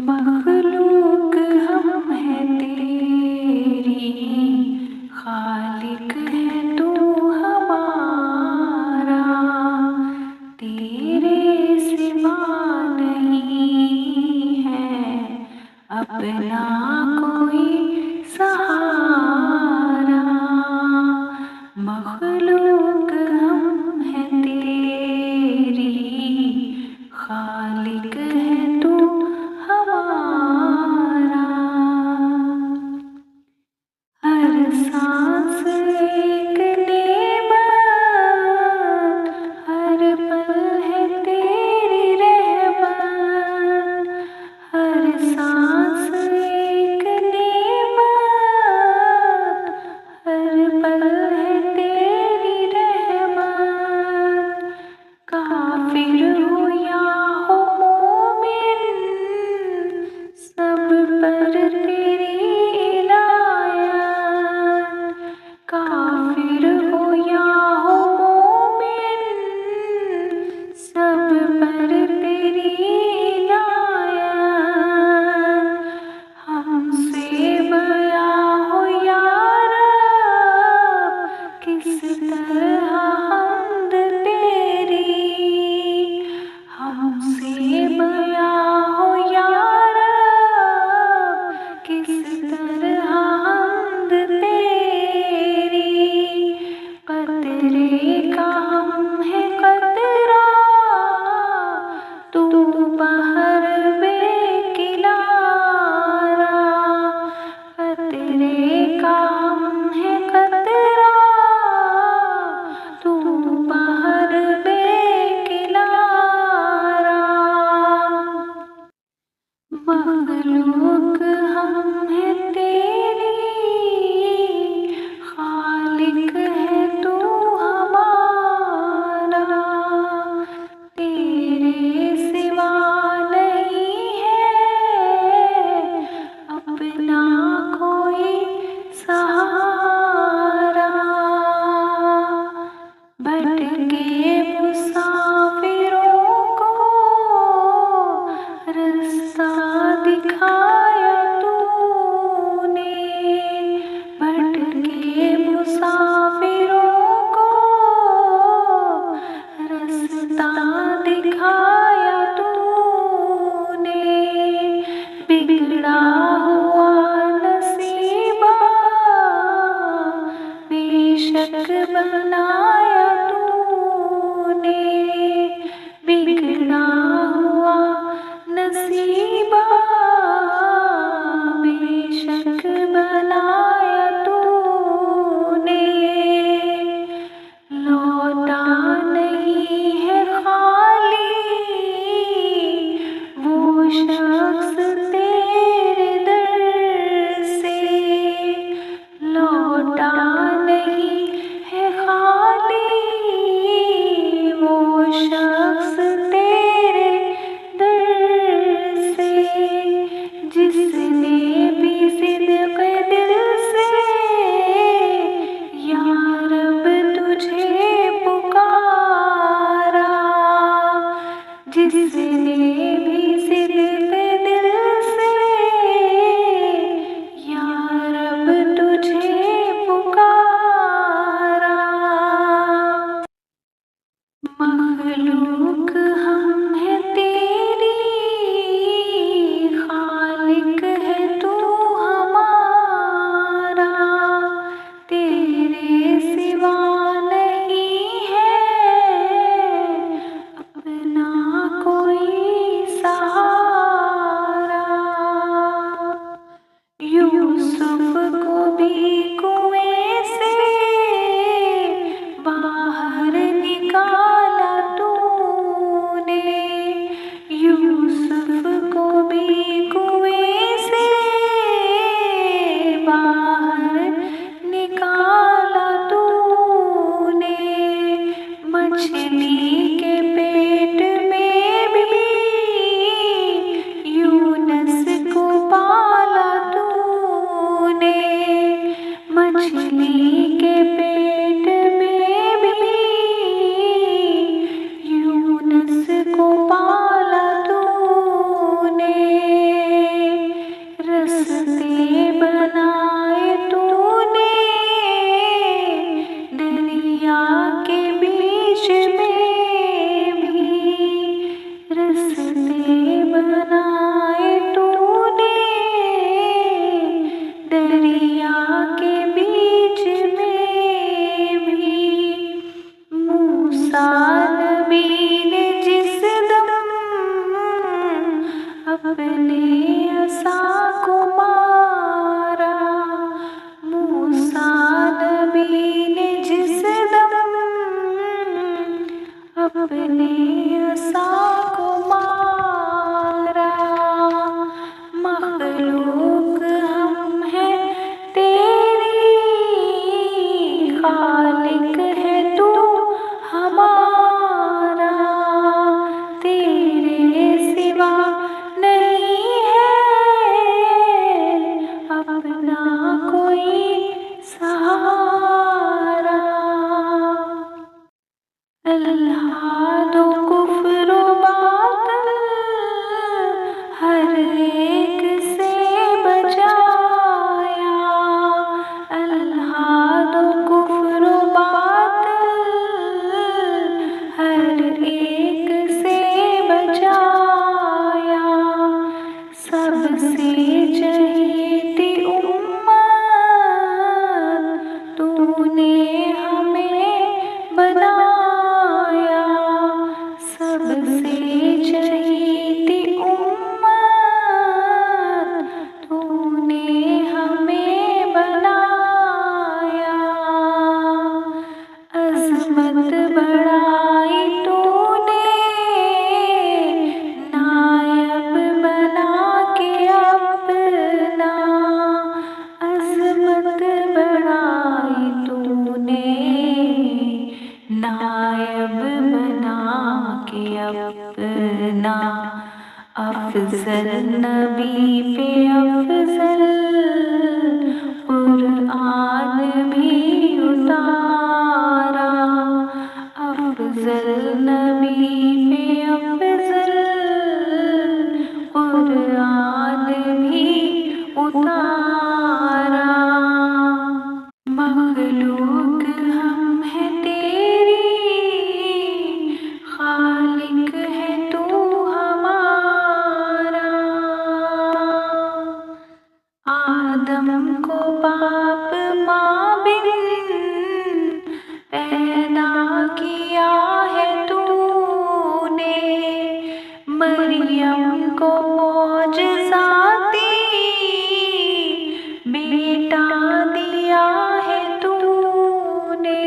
मखलूक हम हैं तेरी, खालिक है तू हमारा, तेरे सिवा नहीं है अपना कोई सहारा। मखलूक हम हैं तेरी, खालिक है तू हमारा। हर सांस एक नेमत, हर पल है तेरी रहमत। हर सांस एक नेमत, हर पल है तेरी रहमत। काफिर हो या हो मोमिन, सब पर तेरी इनायत। काफिर हो या हो मोमिन, सब पर तेरी इनायत। हमसे बया हो या रब, किस तरह हमद तेरी। हमसे बया हो या रब, किस तरह हमद तेरी। कतरे का हम है कतरा, तू बहर बेकिनारा। कतरे का हम है कतरा, तू बहर बेकिनारा। मखलूक हम हैं तेरी, खालिक है तू हमारा, तेरे सिवा नहीं है अपना कोई सहारा। भटके मुसाफिरों को रास्ता दिखाया तूने। भटके मुसाफिरों को रास्ता दिखाया तूने। बिगड़ा हुआ नसीबा बेशक बनाया तूने। बिगड़ा हुआ नसीबा बेशक बनाया तूने। लौटा नहीं है खाली वो शख्स तेरे अपने असा को मारा, मूसा नबी ने जिस दम अपने असा को मारा। मखलूक हम हैं तेरी, खालिक है तू हमारा, तेरे सिवा नहीं है अपना कोई सहारा। अल्लाह दो कुफ्र बातिल हर एक से बचाया, अल्लाह दो कुफ्र बातिल हर एक से बचाया। सबसे चहेती उम्मत तूने हमें बनाया, सबसे चहेती उम्मत तूने हमें बनाया। अज़मत बढ़ाई तूने नायब बना के अपना, अज़मत बढ़ाई तूने नायब बना के अपना। अफ़ज़ल नबी पे अफ़ज़ल क़ुरआन भी उतारा, अफ़ज़ल नबी पे अफ़ज़ल क़ुरआन भी उतारा। मखलूक हम हैं तेरी, खालिक है तू हमारा। आदम को बाप माँ बिन पैदा किया है तूने, मरियम को मौजज़ाती बेटा दिया है तूने।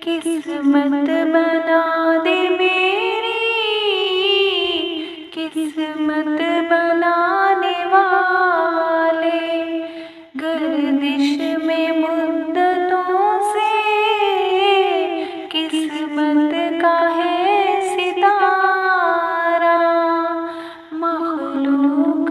किस्मत बना दे मेरी, किस्मत बनाने वाले, गर्दिश में मुद्दतों से किस्मत का है सितारा। मखलूक